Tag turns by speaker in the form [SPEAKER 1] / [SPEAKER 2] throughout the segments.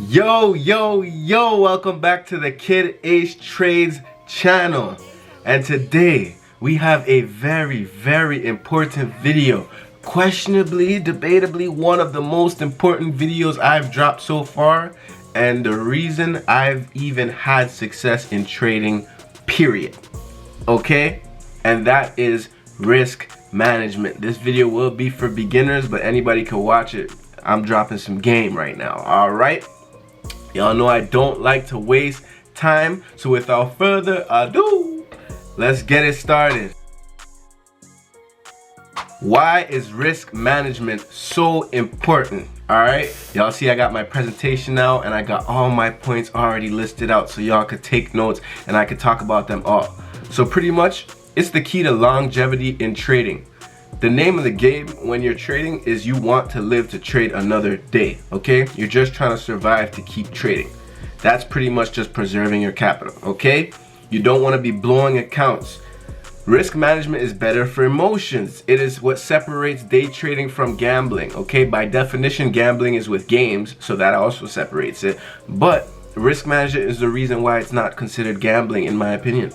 [SPEAKER 1] Yo, welcome back to the Kid Ace Trades channel. And today we have a very important video. Questionably, debatably, one of the most important videos I've dropped so far, and the reason I've even had success in trading, period. Okay? And that is risk management. This video will be for beginners, but anybody can watch it. I'm dropping some game right now. Alright? Y'all know I don't like to waste time, so without further ado, let's get it started. Why is risk management so important? Alright, y'all see I got my presentation now and I got all my points already listed out so y'all could take notes and I could talk about them all. So pretty much, it's the key to longevity in trading. The name of the game when you're trading is you want to live to trade another day, okay? You're just trying to survive to keep trading. That's pretty much just preserving your capital, okay? You don't want to be blowing accounts. Risk management is better for emotions. It is what separates day trading from gambling, okay? By definition, gambling is with games, so that also separates it. But risk management is the reason why it's not considered gambling, in my opinion.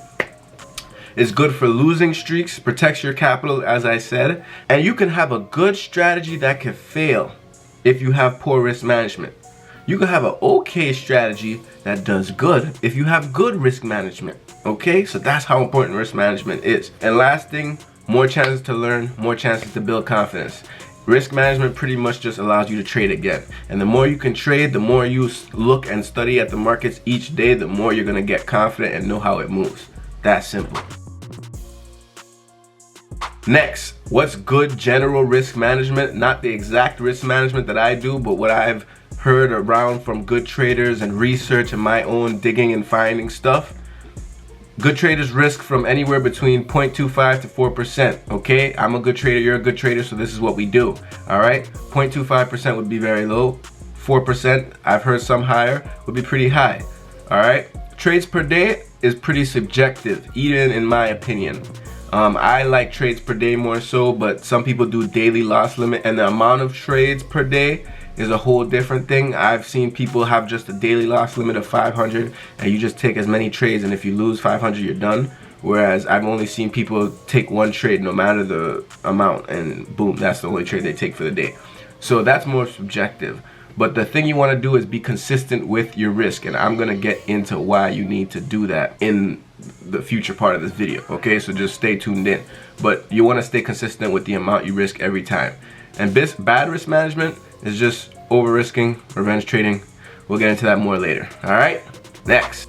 [SPEAKER 1] It's good for losing streaks, protects your capital, as I said, and you can have a good strategy that can fail if you have poor risk management. You can have an okay strategy that does good if you have good risk management, okay? So that's how important risk management is. And last thing, more chances to learn, more chances to build confidence. Risk management pretty much just allows you to trade again. And the more you can trade, the more you look and study at the markets each day, the more you're gonna get confident and know how it moves. That's simple. Next, what's good general risk management? Not the exact risk management that I do, but what I've heard around from good traders and research and my own digging and finding stuff. Good traders risk from anywhere between 0.25 to 4%, okay? I'm a good trader, you're a good trader, so this is what we do, all right? 0.25% would be very low. 4%, I've heard some higher, would be pretty high, all right? Trades per day is pretty subjective, even in my opinion. I like trades per day more so, but some people do daily loss limit, and the amount of trades per day is a whole different thing. I've seen people have just a daily loss limit of 500 and you just take as many trades, and if you lose 500 you're done. Whereas I've only seen people take one trade no matter the amount, and boom, that's the only trade they take for the day. So that's more subjective. But the thing you want to do is be consistent with your risk, and I'm gonna get into why you need to do that in the future part of this video, okay? So just stay tuned in. But you want to stay consistent with the amount you risk every time. And bad risk management is just over risking, revenge trading. We'll get into that more later. All right, next,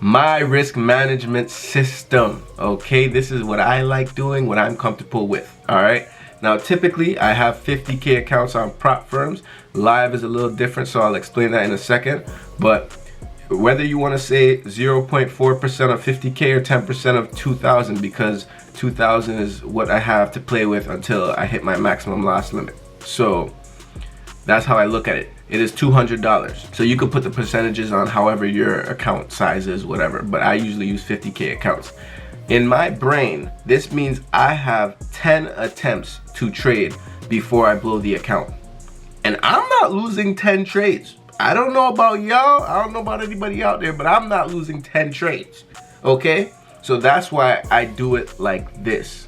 [SPEAKER 1] my risk management system. Okay, this is what I like doing, what I'm comfortable with. All right, now typically I have 50K accounts on prop firms. Live is a little different, so I'll explain that in a second. But whether you want to say 0.4% of 50K or 10% of 2,000, because 2,000 is what I have to play with until I hit my maximum loss limit. So that's how I look at it. It is $200. So you could put the percentages on however your account size is, whatever, but I usually use 50K accounts. In my brain, this means I have 10 attempts to trade before I blow the account. And I'm not losing 10 trades. I don't know about y'all, I don't know about anybody out there, but I'm not losing 10 trades, okay? So that's why I do it like this.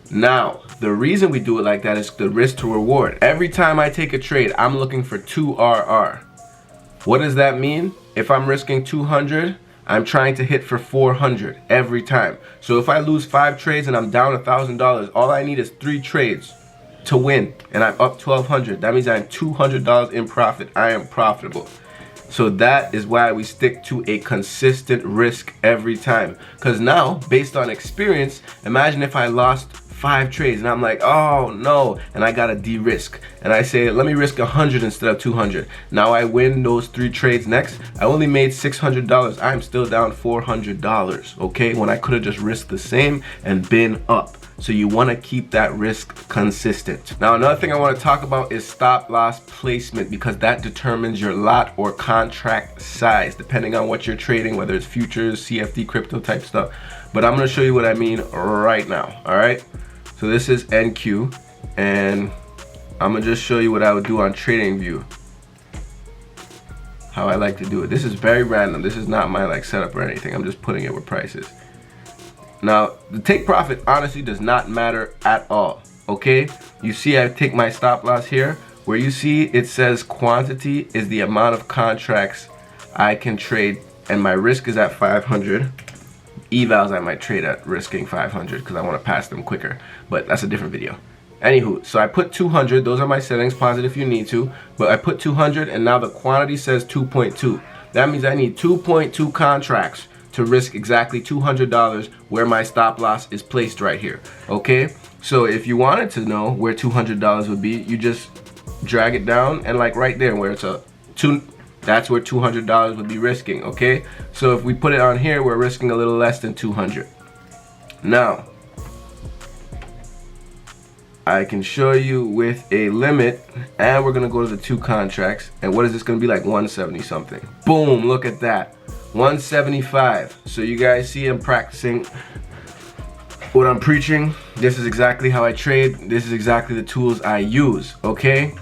[SPEAKER 1] Now, the reason we do it like that is the risk to reward. Every time I take a trade, I'm looking for 2 RR. What does that mean? If I'm risking 200, I'm trying to hit for 400 every time. So if I lose 5 trades and I'm down $1,000, all I need is 3 trades to win, and I'm up 1,200. That means I'm $200 in profit. I am profitable. So that is why we stick to a consistent risk every time. Because now, based on experience, imagine if I lost 5 trades and I'm like, oh no, and I gotta de-risk, and I say, let me risk 100 instead of 200. Now I win those 3 trades next. I only made $600. I'm still down $400, okay, when I could have just risked the same and been up. So you want to keep that risk consistent. Now another thing I want to talk about is stop loss placement, because that determines your lot or contract size depending on what you're trading, whether it's futures, CFD, crypto type stuff. But I'm going to show you what I mean right now. All right, so this is NQ, and I'm gonna just show you what I would do on TradingView. How I like to do it. This is very random. This is not my like setup or anything. I'm just putting it where price is. Now, the take profit honestly does not matter at all. Okay? You see I take my stop loss here. Where you see it says quantity is the amount of contracts I can trade, and my risk is at 500. Evals I might trade at risking 500 because I want to pass them quicker, but that's a different video. Anywho, so I put 200. Those are my settings. Pause it if you need to, but I put 200, and now the quantity says 2.2. That means I need 2.2 contracts to risk exactly $200 where my stop loss is placed right here. Okay, so if you wanted to know where $200 would be, you just drag it down, and like right there where it's a 2, that's where $200 would be risking. Okay, so if we put it on here, we're risking a little less than 200. Now I can show you with a limit, and we're gonna go to the 2 contracts, and what is this gonna be, like 170 something. Boom, look at that, 175. So you guys see I'm practicing what I'm preaching. This is exactly how I trade. This is exactly the tools I use. Okay,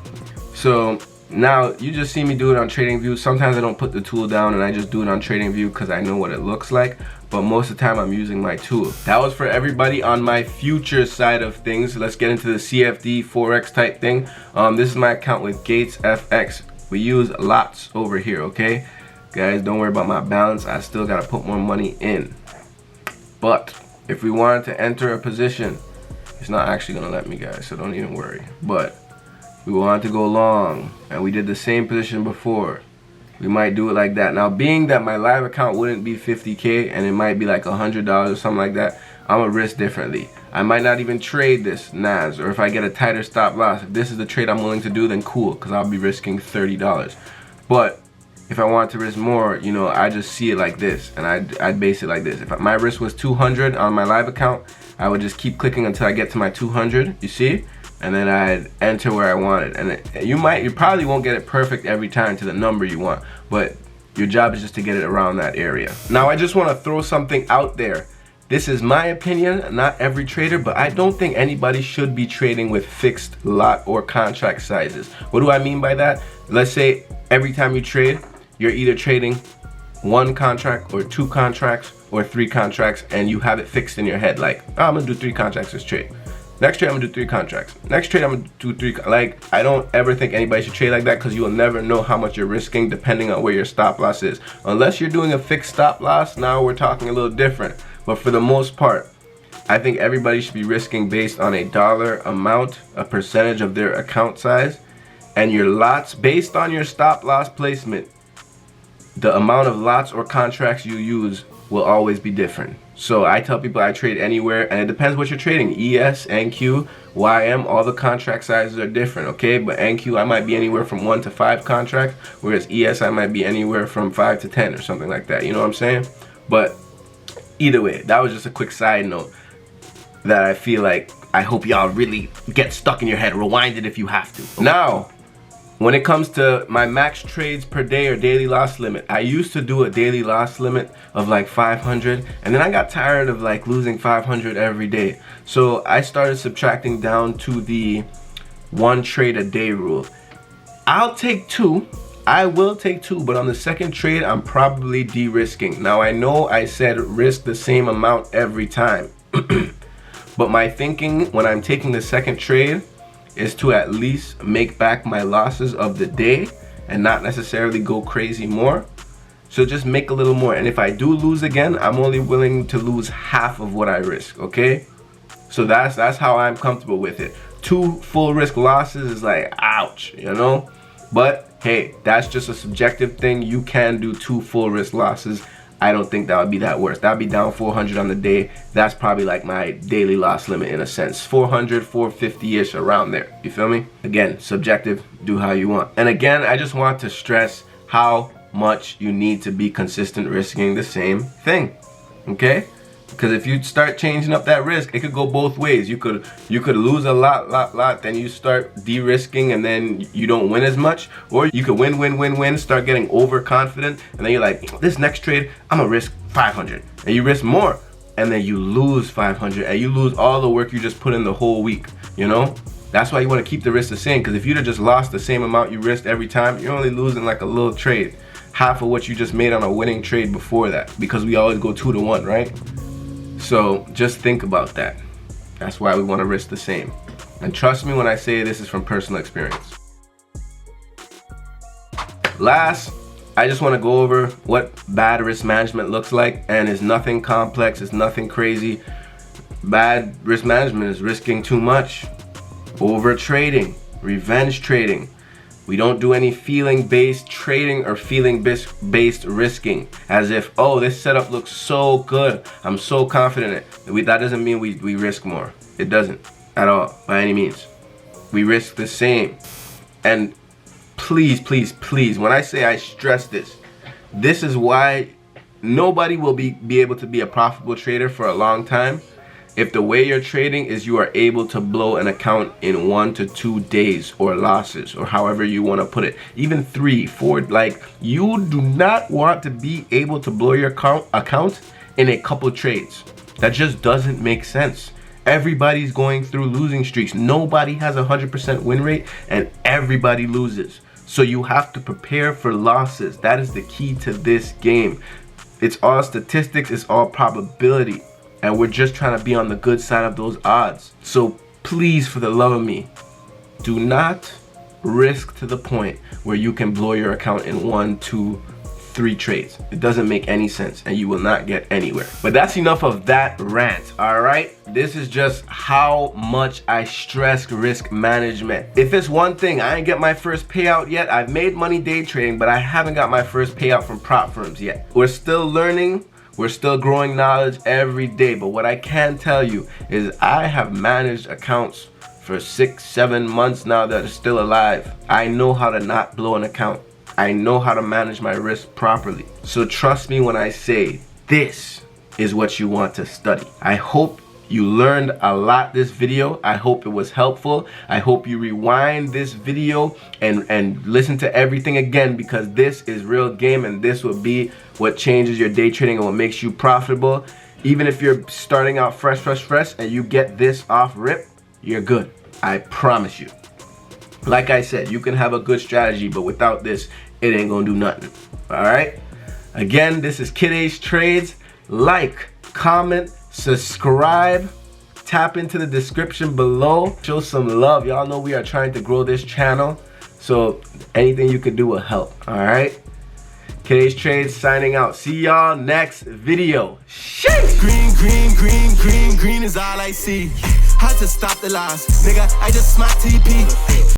[SPEAKER 1] so now you just see me do it on TradingView. Sometimes I don't put the tool down and I just do it on TradingView because I know what it looks like, but most of the time I'm using my tool. That was for everybody on my future side of things. Let's get into the CFD Forex type thing. This is my account with Gates FX. We use lots over here. Okay guys, don't worry about my balance. I still gotta put more money in, but if we wanted to enter a position, it's not actually gonna let me, guys, so don't even worry. But we wanted to go long, and we did the same position before, we might do it like that. Now, being that my live account wouldn't be 50K and it might be like $100 or something like that, I'm gonna risk differently. I might not even trade this NAS, or if I get a tighter stop loss, if this is the trade I'm willing to do, then cool, because I'll be risking $30. But if I want to risk more, you know, I just see it like this, and I'd base it like this. If my risk was 200 on my live account, I would just keep clicking until I get to my 200, you see? And then I'd enter where I wanted. And you probably won't get it perfect every time to the number you want, but your job is just to get it around that area. Now, I just want to throw something out there. This is my opinion, not every trader, but I don't think anybody should be trading with fixed lot or contract sizes. What do I mean by that? Let's say every time you trade, you're either trading 1 contract or 2 contracts or 3 contracts, and you have it fixed in your head, like, oh, I'm gonna do 3 contracts this trade. Next trade, I'm gonna do 3 contracts. Next trade, I'm gonna do 3. Like, I don't ever think anybody should trade like that, because you will never know how much you're risking depending on where your stop loss is. Unless you're doing a fixed stop loss, now we're talking a little different. But for the most part, I think everybody should be risking based on a dollar amount, a percentage of their account size, and your lots based on your stop loss placement. The amount of lots or contracts you use will always be different. So I tell people I trade anywhere, and it depends what you're trading. ES, NQ, YM, all the contract sizes are different, okay? But NQ, I might be anywhere from 1 to 5 contracts, whereas ES, I might be anywhere from 5 to 10 or something like that. You know what I'm saying? But either way, that was just a quick side note that I feel like I hope y'all really get stuck in your head. Rewind it if you have to. Now, when it comes to my max trades per day or daily loss limit, I used to do a daily loss limit of like 500, and then I got tired of like losing 500 every day. So I started subtracting down to the 1 trade a day rule. I'll take 2. I will take 2, but on the second trade, I'm probably de-risking. Now, I know I said risk the same amount every time, but my thinking when I'm taking the second trade is to at least make back my losses of the day and not necessarily go crazy more. So just make a little more, and if I do lose again, I'm only willing to lose half of what I risk, okay? So that's how I'm comfortable with it. 2 full risk losses is like, ouch, you know? But hey, that's just a subjective thing. You can do 2 full risk losses. I don't think that would be that worse. That would be down 400 on the day. That's probably like my daily loss limit in a sense. 400, 450-ish, around there. You feel me? Again, subjective, do how you want. And again, I just want to stress how much you need to be consistent risking the same thing, okay? Because if you start changing up that risk, it could go both ways. You could lose a lot, then you start de-risking and then you don't win as much. Or you could win, start getting overconfident, and then you're like, this next trade, I'm gonna risk 500. And you risk more, and then you lose 500, and you lose all the work you just put in the whole week, you know? That's why you want to keep the risk the same, because if you'd have just lost the same amount you risked every time, you're only losing like a little trade, half of what you just made on a winning trade before that, because we always go 2 to 1, right? So just think about that. That's why we want to risk the same. And trust me when I say this is from personal experience. Last, I just want to go over what bad risk management looks like, and it's nothing complex, it's nothing crazy. Bad risk management is risking too much, over trading, revenge trading. We don't do any feeling-based trading or feeling-based risking, as if, oh, this setup looks so good, I'm so confident in it. That doesn't mean we risk more. It doesn't at all, by any means. We risk the same. And please, please, please, when I say I stress this, this is why nobody will be able to be a profitable trader for a long time if the way you're trading is you are able to blow an account in 1 to 2 days, or losses, or however you want to put it, even 3, 4. Like, you do not want to be able to blow your account in a couple trades. That just doesn't make sense. Everybody's going through losing streaks. Nobody has a 100% win rate, and everybody loses. So you have to prepare for losses. That is the key to this game. It's all statistics, it's all probability. And we're just trying to be on the good side of those odds. So please, for the love of me, do not risk to the point where you can blow your account in 1, 2, 3 trades. It doesn't make any sense, and you will not get anywhere. But that's enough of that rant, all right? This is just how much I stress risk management. If it's one thing, I ain't get my first payout yet. I've made money day trading, but I haven't got my first payout from prop firms yet. We're still learning. We're still growing knowledge every day, but what I can tell you is I have managed accounts for 6, 7 months now that are still alive. I know how to not blow an account. I know how to manage my risk properly. So trust me when I say this is what you want to study. I hope you learned a lot this video. I hope it was helpful. I hope you rewind this video and listen to everything again, because this is real game, and this will be what changes your day trading and what makes you profitable. Even if you're starting out fresh and you get this off rip, you're good. I promise you. Like I said, you can have a good strategy, but without this, it ain't gonna do nothing. All right? Again, this is Kid Ace Trades. Like, comment, subscribe, tap into the description below, show some love. Y'all know we are trying to grow this channel, so anything you can do will help. All right, Kid Ace Trades signing out. See y'all next video. Sheesh.
[SPEAKER 2] Green, green, green, green, green is all I see. Had to stop the lies, nigga. I just smacked TP.